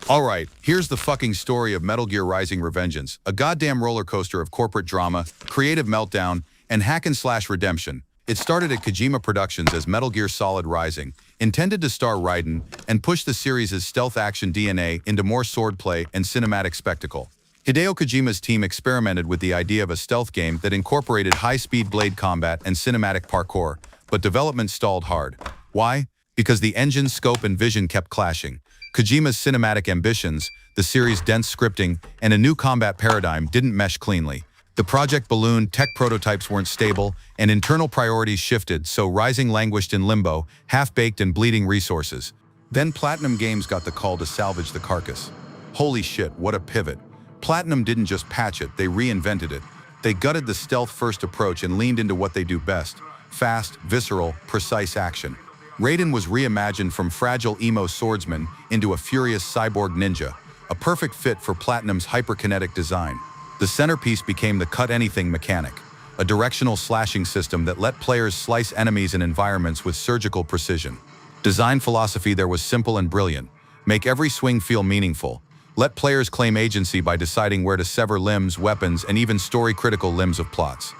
Alright, here's the fucking story of Metal Gear Rising: Revengeance, a goddamn roller coaster of corporate drama, creative meltdown, and hack-and-slash redemption. It started at Kojima Productions as Metal Gear Solid Rising, intended to star Raiden and push the series' stealth action DNA into more swordplay and cinematic spectacle. Hideo Kojima's team experimented with the idea of a stealth game that incorporated high-speed blade combat and cinematic parkour, but development stalled hard. Why? Because the engine, scope, and vision kept clashing. Kojima's cinematic ambitions, the series' dense scripting, and a new combat paradigm didn't mesh cleanly. The project ballooned, tech prototypes weren't stable, and internal priorities shifted, so Rising languished in limbo, half-baked and bleeding resources. Then Platinum Games got the call to salvage the carcass. Holy shit, what a pivot. Platinum didn't just patch it, they reinvented it. They gutted the stealth-first approach and leaned into what they do best: fast, visceral, precise action. Raiden was reimagined from fragile emo swordsman into a furious cyborg ninja, a perfect fit for Platinum's hyperkinetic design. The centerpiece became the cut-anything mechanic, a directional slashing system that let players slice enemies and environments with surgical precision. Design philosophy there was simple and brilliant: make every swing feel meaningful. Let players claim agency by deciding where to sever limbs, weapons, and even story-critical limbs of plots.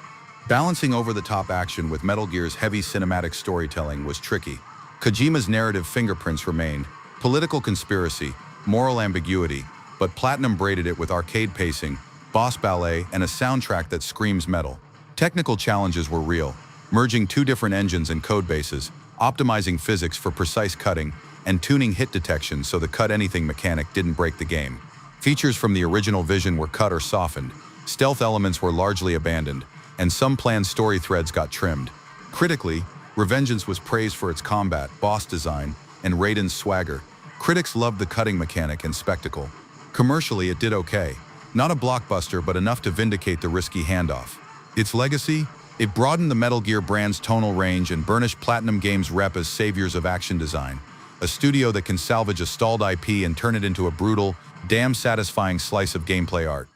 Balancing over-the-top action with Metal Gear's heavy cinematic storytelling was tricky. Kojima's narrative fingerprints remained: political conspiracy, moral ambiguity, but Platinum braided it with arcade pacing, boss ballet, and a soundtrack that screams metal. Technical challenges were real, merging two different engines and codebases, optimizing physics for precise cutting, and tuning hit detection so the cut-anything mechanic didn't break the game. Features from the original vision were cut or softened, stealth elements were largely abandoned, and some planned story threads got trimmed. Critically, Revengeance was praised for its combat, boss design, and Raiden's swagger. Critics loved the cutting mechanic and spectacle. Commercially, it did okay. Not a blockbuster, but enough to vindicate the risky handoff. Its legacy? It broadened the Metal Gear brand's tonal range and burnished Platinum Games' rep as saviors of action design. A studio that can salvage a stalled IP and turn it into a brutal, damn satisfying slice of gameplay art.